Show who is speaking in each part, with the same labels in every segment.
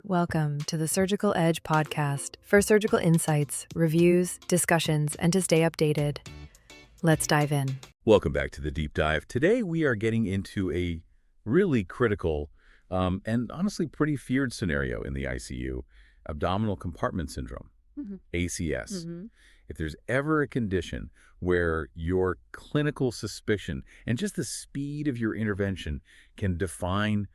Speaker 1: Welcome to the Surgical Edge podcast for surgical insights, reviews, discussions, and to stay updated. Let's dive in.
Speaker 2: Welcome back to the deep dive. Today we are getting into a really critical and honestly pretty feared scenario in the ICU, abdominal compartment syndrome, ACS. If there's ever a condition where your clinical suspicion and just the speed of your intervention can define,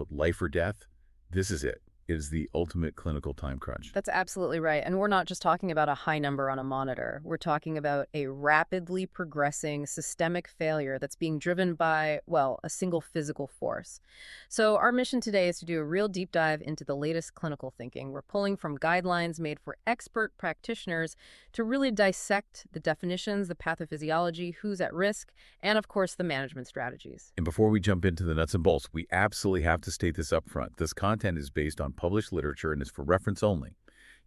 Speaker 2: life or death, this is it. It is the ultimate clinical time crunch.
Speaker 3: That's absolutely right. And we're not just talking about a high number on a monitor. We're talking about a rapidly progressing systemic failure that's being driven by, well, a single physical force. So our mission today is to do a real deep dive into the latest clinical thinking. We're pulling from guidelines made for expert practitioners to really dissect the definitions, the pathophysiology, who's at risk, and of course the management strategies.
Speaker 2: And before we jump into the nuts and bolts, we absolutely have to state this up front. This content is based on published literature and is for reference only.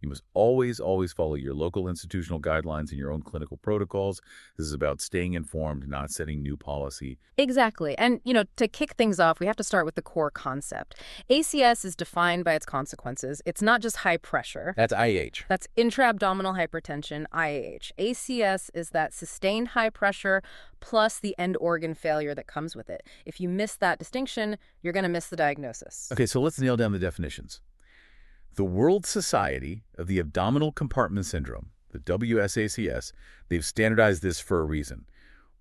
Speaker 2: You must always follow your local institutional guidelines and your own clinical protocols. This is about staying informed, not setting new policy.
Speaker 3: Exactly. And, to kick things off, we have to start with the core concept. ACS is defined by its consequences. It's not just high pressure.
Speaker 2: That's IH.
Speaker 3: That's intra-abdominal hypertension, IH. ACS is that sustained high pressure plus the end organ failure that comes with it. If you miss that distinction, you're going to miss the diagnosis.
Speaker 2: Okay, so let's nail down the definitions. The World Society of the Abdominal Compartment Syndrome, the WSACS, they've standardized this for a reason.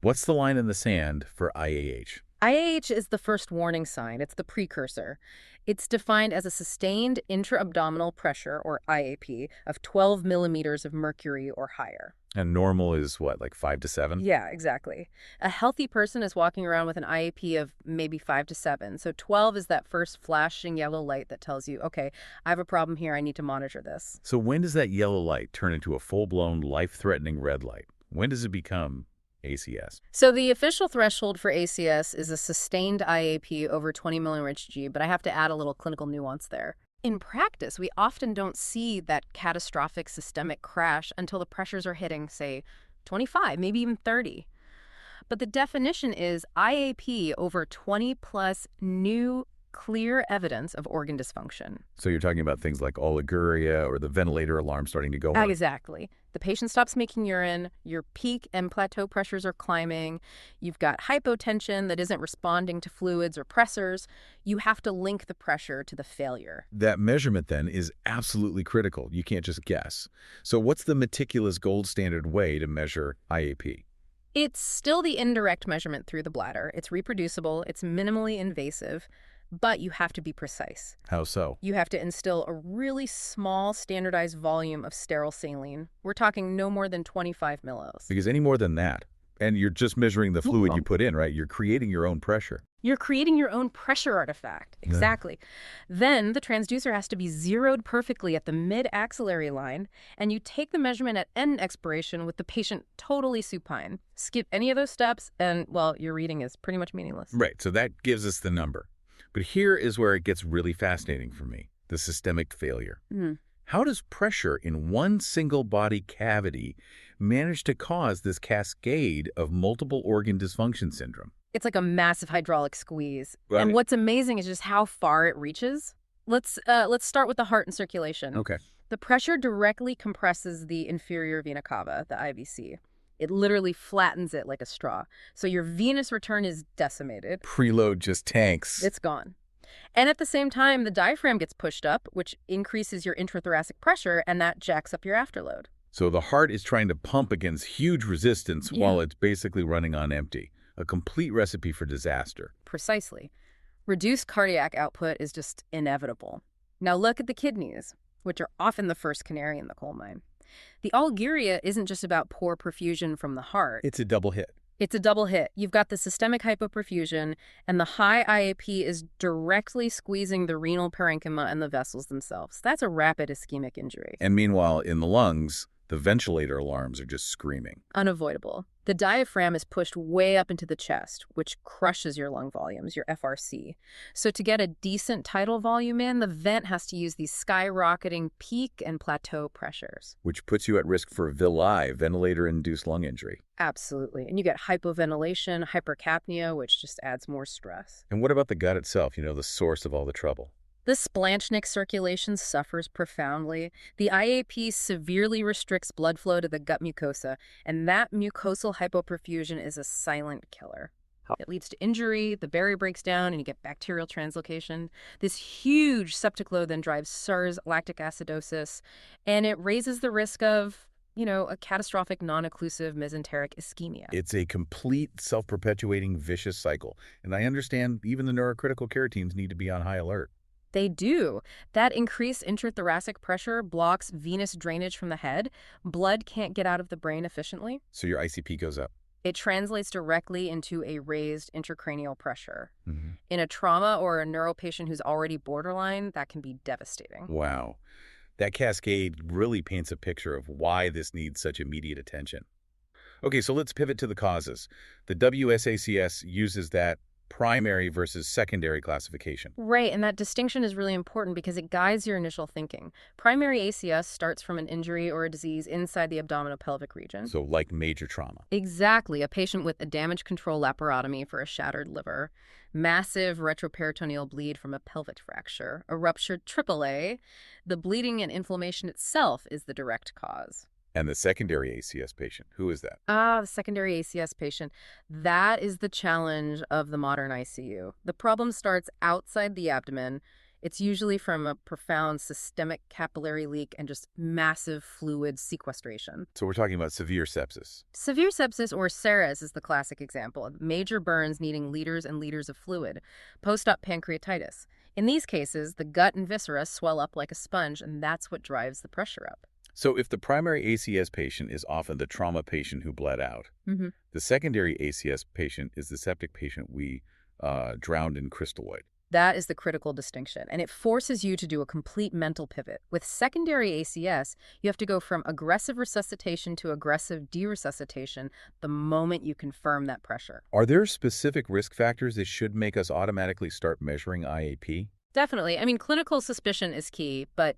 Speaker 2: What's the line in the sand for IAH?
Speaker 3: IAH is the first warning sign. It's the precursor. It's defined as a sustained intra-abdominal pressure, or IAP, of 12 millimeters of mercury or higher.
Speaker 2: And normal is what, like 5 to 7?
Speaker 3: Yeah, exactly. A healthy person is walking around with an IAP of maybe 5 to 7. So 12 is that first flashing yellow light that tells you, okay, I have a problem here. I need to monitor this.
Speaker 2: So when does that yellow light turn into a full-blown, life-threatening red light? When does it become ACS?
Speaker 3: So the official threshold for ACS is a sustained IAP over 20 mmHg, but I have to add a little clinical nuance there. In practice, we often don't see that catastrophic systemic crash until the pressures are hitting, say, 25, maybe even 30. But the definition is IAP over 20 plus new clear evidence of organ dysfunction.
Speaker 2: So you're talking about things like oliguria or the ventilator alarm starting to go on.
Speaker 3: Exactly. The patient stops making urine, your peak and plateau pressures are climbing, you've got hypotension that isn't responding to fluids or pressors. You have to link the pressure to the failure.
Speaker 2: That measurement then is absolutely critical. You can't just guess. So what's the meticulous gold standard way to measure IAP?
Speaker 3: It's still the indirect measurement through the bladder. It's reproducible, it's minimally invasive, but you have to be precise.
Speaker 2: How so?
Speaker 3: You have to instill a really small standardized volume of sterile saline. We're talking no more than 25 millis.
Speaker 2: Because any more than that, and you're just measuring the fluid you put in, right? You're creating your own pressure.
Speaker 3: You're creating your own pressure artifact. Exactly. Then the transducer has to be zeroed perfectly at the mid-axillary line, and you take the measurement at end expiration with the patient totally supine. Skip any of those steps, and, well, your reading is pretty much meaningless.
Speaker 2: Right, so that gives us the number. But here is where it gets really fascinating for me, the systemic failure. How does pressure in one single body cavity manage to cause this cascade of multiple organ dysfunction syndrome?
Speaker 3: It's like a massive hydraulic squeeze. And what's amazing is just how far it reaches. Let's start with the heart and circulation.
Speaker 2: Okay.
Speaker 3: The pressure directly compresses the inferior vena cava, the IVC. It literally flattens it like a straw. So your venous return is decimated.
Speaker 2: Preload just tanks.
Speaker 3: It's gone. And at the same time, the diaphragm gets pushed up, which increases your intrathoracic pressure, and that jacks up your afterload.
Speaker 2: So the heart is trying to pump against huge resistance while it's basically running on empty. A complete recipe for disaster.
Speaker 3: Precisely. Reduced cardiac output is just inevitable. Now look at the kidneys, which are often the first canary in the coal mine. The oliguria isn't just about poor perfusion from the heart.
Speaker 2: It's a double hit.
Speaker 3: It's a double hit. You've got the systemic hypoperfusion, and the high IAP is directly squeezing the renal parenchyma and the vessels themselves. That's a rapid ischemic injury.
Speaker 2: And meanwhile, in the lungs, the ventilator alarms are just screaming.
Speaker 3: Unavoidable. The diaphragm is pushed way up into the chest, which crushes your lung volumes, your FRC. So to get a decent tidal volume in, the vent has to use these skyrocketing peak and plateau pressures.
Speaker 2: Which puts you at risk for VILI, ventilator-induced lung injury.
Speaker 3: Absolutely. And you get hypoventilation, hypercapnia, which just adds more stress.
Speaker 2: And what about the gut itself, the source of all the trouble?
Speaker 3: The splanchnic circulation suffers profoundly. The IAP severely restricts blood flow to the gut mucosa, and that mucosal hypoperfusion is a silent killer. It leads to injury, the barrier breaks down, and you get bacterial translocation. This huge septic load then drives SARS, lactic acidosis, and it raises the risk of, a catastrophic non-occlusive mesenteric ischemia.
Speaker 2: It's a complete self-perpetuating vicious cycle. And I understand even the neurocritical care teams need to be on high alert.
Speaker 3: They do. That increased intrathoracic pressure blocks venous drainage from the head. Blood can't get out of the brain efficiently.
Speaker 2: So your ICP goes up.
Speaker 3: It translates directly into a raised intracranial pressure.
Speaker 2: Mm-hmm.
Speaker 3: In a trauma or a neuro patient who's already borderline, that can be devastating.
Speaker 2: Wow. That cascade really paints a picture of why this needs such immediate attention. Okay, so let's pivot to the causes. The WSACS uses that primary versus secondary classification.
Speaker 3: Right, and that distinction is really important because it guides your initial thinking. Primary ACS starts from an injury or a disease inside the abdominopelvic region.
Speaker 2: So like major trauma.
Speaker 3: Exactly, a patient with a damage control laparotomy for a shattered liver, massive retroperitoneal bleed from a pelvic fracture, a ruptured AAA. The bleeding and inflammation itself is the direct cause.
Speaker 2: And the secondary ACS patient, who is that?
Speaker 3: The secondary ACS patient. That is the challenge of the modern ICU. The problem starts outside the abdomen. It's usually from a profound systemic capillary leak and just massive fluid sequestration.
Speaker 2: So we're talking about severe sepsis.
Speaker 3: Severe sepsis, or SARAS, is the classic example. Major burns needing liters and liters of fluid. Post-op pancreatitis. In these cases, the gut and viscera swell up like a sponge, and that's what drives the pressure up.
Speaker 2: So if the primary ACS patient is often the trauma patient who bled out, the secondary ACS patient is the septic patient we drowned in crystalloid.
Speaker 3: That is the critical distinction, and it forces you to do a complete mental pivot. With secondary ACS, you have to go from aggressive resuscitation to aggressive deresuscitation the moment you confirm that pressure.
Speaker 2: Are there specific risk factors that should make us automatically start measuring IAP?
Speaker 3: Definitely. I mean, clinical suspicion is key, but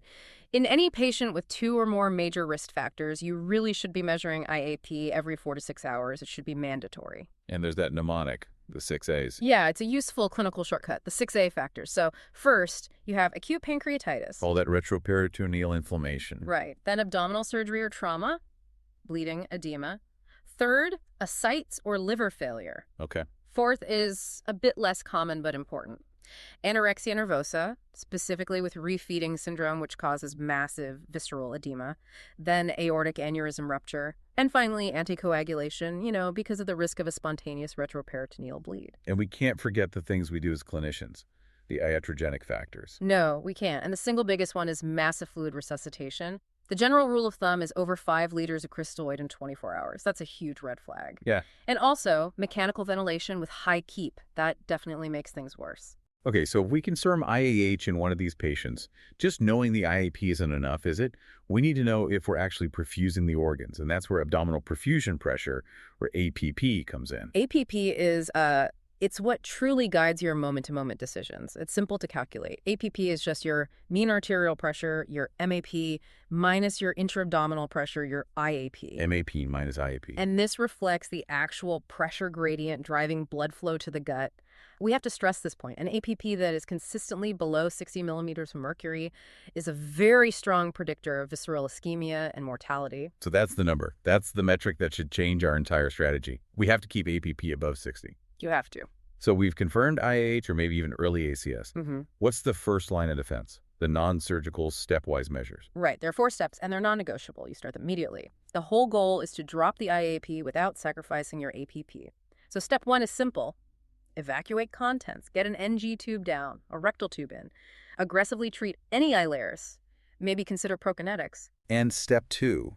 Speaker 3: in any patient with 2 or more major risk factors, you really should be measuring IAP every 4 to 6 hours. It should be mandatory.
Speaker 2: And there's that mnemonic, the 6 A's.
Speaker 3: Yeah, it's a useful clinical shortcut, the 6A factors. So first, you have acute pancreatitis.
Speaker 2: All that retroperitoneal inflammation.
Speaker 3: Right. Then abdominal surgery or trauma, bleeding, edema. Third, ascites or liver failure.
Speaker 2: Okay.
Speaker 3: Fourth is a bit less common but important. Anorexia nervosa, specifically with refeeding syndrome, which causes massive visceral edema, then aortic aneurysm rupture, and finally anticoagulation, because of the risk of a spontaneous retroperitoneal bleed.
Speaker 2: And we can't forget the things we do as clinicians, the iatrogenic factors.
Speaker 3: No, we can't. And the single biggest one is massive fluid resuscitation. The general rule of thumb is over 5 liters of crystalloid in 24 hours. That's a huge red flag.
Speaker 2: Yeah.
Speaker 3: And also, mechanical ventilation with high keep. That definitely makes things worse.
Speaker 2: Okay, so if we confirm IAH in one of these patients, just knowing the IAP isn't enough, is it? We need to know if we're actually perfusing the organs, and that's where abdominal perfusion pressure, or APP, comes in.
Speaker 3: APP is it's what truly guides your moment-to-moment decisions. It's simple to calculate. APP is just your mean arterial pressure, your MAP, minus your intra-abdominal pressure, your IAP.
Speaker 2: MAP minus IAP.
Speaker 3: And this reflects the actual pressure gradient driving blood flow to the gut. We have to stress this point. An APP that is consistently below 60 millimeters of mercury is a very strong predictor of visceral ischemia and mortality.
Speaker 2: So that's the number. That's the metric that should change our entire strategy. We have to keep APP above 60.
Speaker 3: You have to.
Speaker 2: So we've confirmed IAH or maybe even early ACS. What's the first line of defense? The non-surgical stepwise measures.
Speaker 3: Right. There are 4 steps, and they're non-negotiable. You start them immediately. The whole goal is to drop the IAP without sacrificing your APP. So step 1 is simple. Evacuate contents. Get an NG tube down, a rectal tube in. Aggressively treat any ileus. Maybe consider prokinetics.
Speaker 2: And step 2,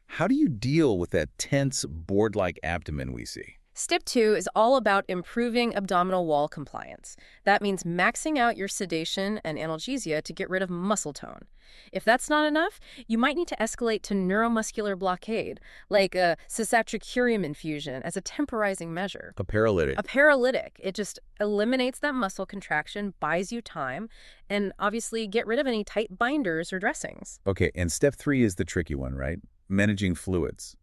Speaker 2: how do you deal with that tense, board-like abdomen we see?
Speaker 3: Step 2 is all about improving abdominal wall compliance. That means maxing out your sedation and analgesia to get rid of muscle tone. If that's not enough, you might need to escalate to neuromuscular blockade, like a cisatracurium infusion as a temporizing measure.
Speaker 2: A paralytic.
Speaker 3: A paralytic. It just eliminates that muscle contraction, buys you time, and obviously get rid of any tight binders or dressings.
Speaker 2: Okay, and step 3 is the tricky one, right? Managing fluids.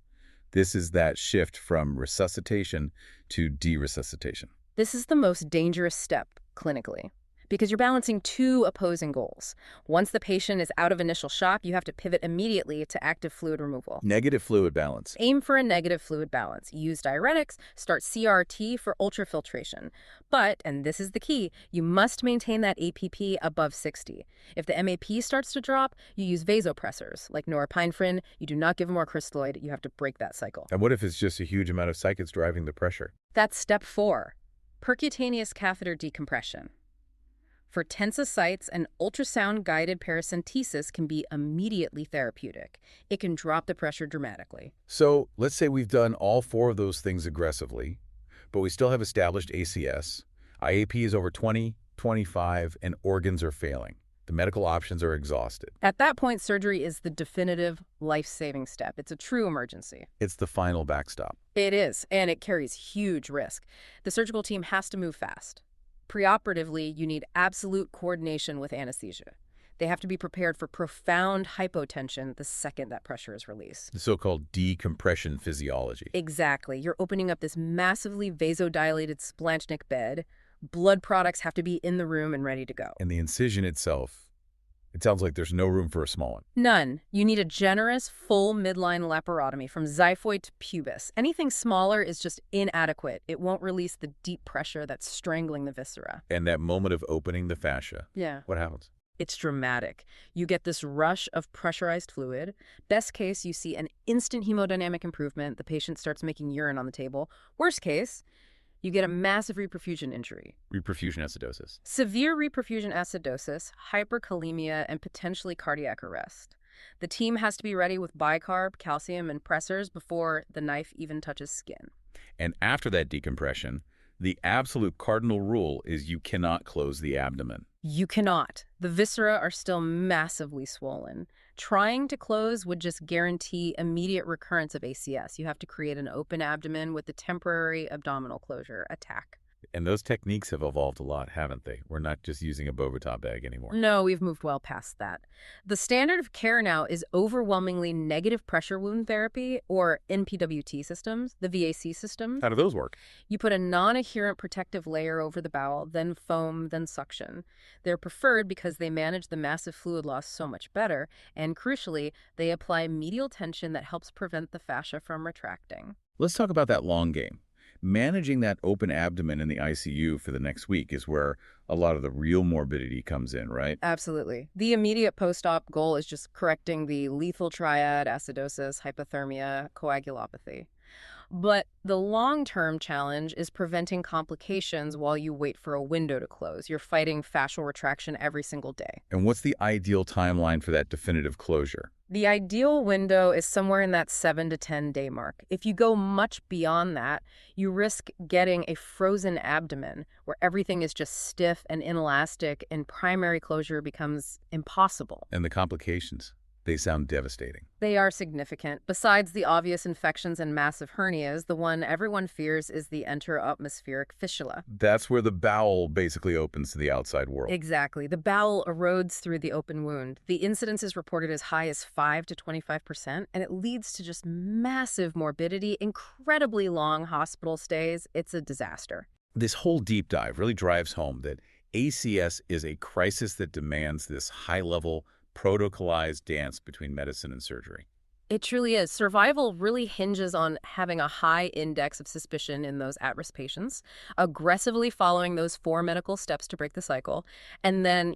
Speaker 2: This is that shift from resuscitation to deresuscitation.
Speaker 3: This is the most dangerous step clinically. because you're balancing two opposing goals. Once the patient is out of initial shock, you have to pivot immediately to active fluid removal.
Speaker 2: Negative fluid balance.
Speaker 3: Aim for a negative fluid balance. Use diuretics, start CRT for ultrafiltration. But, and this is the key, you must maintain that APP above 60. If the MAP starts to drop, you use vasopressors, like norepinephrine. You do not give more crystalloid. You have to break that cycle.
Speaker 2: And what if it's just a huge amount of cyclics driving the pressure?
Speaker 3: That's step 4, percutaneous catheter decompression. For tensa sites, an ultrasound-guided paracentesis can be immediately therapeutic. It can drop the pressure dramatically.
Speaker 2: So let's say we've done all 4 of those things aggressively, but we still have established ACS. IAP is over 20, 25, and organs are failing. The medical options are exhausted.
Speaker 3: At that point, surgery is the definitive life-saving step. It's a true emergency.
Speaker 2: It's the final backstop.
Speaker 3: It is, and it carries huge risk. The surgical team has to move fast. Preoperatively, you need absolute coordination with anesthesia. They have to be prepared for profound hypotension the second that pressure is released.
Speaker 2: The so-called decompression physiology.
Speaker 3: Exactly. You're opening up this massively vasodilated splanchnic bed. Blood products have to be in the room and ready to go.
Speaker 2: And the incision itself, it sounds like there's no room for a small one.
Speaker 3: None. You need a generous, full midline laparotomy from xiphoid to pubis. Anything smaller is just inadequate. It won't release the deep pressure that's strangling the viscera.
Speaker 2: And that moment of opening the fascia.
Speaker 3: Yeah.
Speaker 2: What happens?
Speaker 3: It's dramatic. You get this rush of pressurized fluid. Best case, you see an instant hemodynamic improvement. The patient starts making urine on the table. Worst case, you get a massive reperfusion injury.
Speaker 2: Reperfusion acidosis.
Speaker 3: Severe reperfusion acidosis, hyperkalemia, and potentially cardiac arrest. The team has to be ready with bicarb, calcium, and pressors before the knife even touches skin.
Speaker 2: And after that decompression, the absolute cardinal rule is you cannot close the abdomen.
Speaker 3: You cannot. The viscera are still massively swollen. Trying to close would just guarantee immediate recurrence of ACS. You have to create an open abdomen with the temporary abdominal closure, a TAC.
Speaker 2: And those techniques have evolved a lot, haven't they? We're not just using a Bovita bag anymore.
Speaker 3: No, we've moved well past that. The standard of care now is overwhelmingly negative pressure wound therapy, or NPWT systems, the VAC systems.
Speaker 2: How do those work?
Speaker 3: You put a non-adherent protective layer over the bowel, then foam, then suction. They're preferred because they manage the massive fluid loss so much better, and crucially, they apply medial tension that helps prevent the fascia from retracting.
Speaker 2: Let's talk about that long game. Managing that open abdomen in the ICU for the next week is where a lot of the real morbidity comes in, right?
Speaker 3: Absolutely. The immediate post-op goal is just correcting the lethal triad, acidosis, hypothermia, coagulopathy. But the long-term challenge is preventing complications while you wait for a window to close. You're fighting fascial retraction every single day.
Speaker 2: And what's the ideal timeline for that definitive closure?
Speaker 3: The ideal window is somewhere in that 7 to 10 day mark. If you go much beyond that, you risk getting a frozen abdomen where everything is just stiff and inelastic and primary closure becomes impossible.
Speaker 2: And the complications? They sound devastating.
Speaker 3: They are significant. Besides the obvious infections and massive hernias, the one everyone fears is the intra-atmospheric fistula.
Speaker 2: That's where the bowel basically opens to the outside world.
Speaker 3: Exactly. The bowel erodes through the open wound. The incidence is reported as high as 5 to 25%, and it leads to just massive morbidity, incredibly long hospital stays. It's a disaster.
Speaker 2: This whole deep dive really drives home that ACS is a crisis that demands this high-level, protocolized dance between medicine and surgery.
Speaker 3: It truly is. Survival really hinges on having a high index of suspicion in those at-risk patients, aggressively following those 4 medical steps to break the cycle, and then,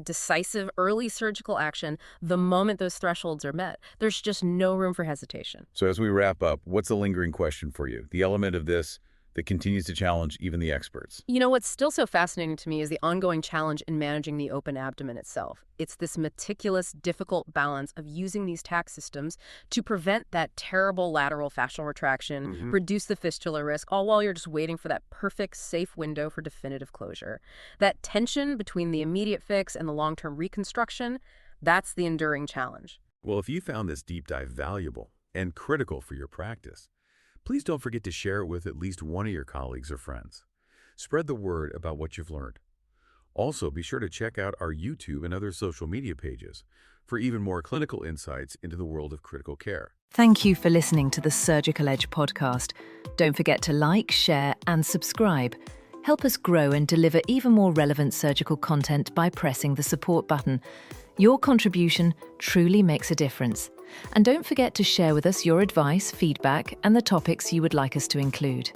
Speaker 3: decisive early surgical action the moment those thresholds are met. There's just no room for hesitation.
Speaker 2: So as we wrap up, what's the lingering question for you? The element of this that continues to challenge even the experts.
Speaker 3: What's still so fascinating to me is the ongoing challenge in managing the open abdomen itself. It's this meticulous, difficult balance of using these TAC systems to prevent that terrible lateral fascial retraction, reduce the fistula risk, all while you're just waiting for that perfect, safe window for definitive closure. That tension between the immediate fix and the long-term reconstruction, that's the enduring challenge.
Speaker 2: Well, if you found this deep dive valuable and critical for your practice, please don't forget to share it with at least one of your colleagues or friends. Spread the word about what you've learned. Also, be sure to check out our YouTube and other social media pages for even more clinical insights into the world of critical care.
Speaker 1: Thank you for listening to the Surgical Edge podcast. Don't forget to like, share, and subscribe. Help us grow and deliver even more relevant surgical content by pressing the support button. Your contribution truly makes a difference. And don't forget to share with us your advice, feedback, and the topics you would like us to include.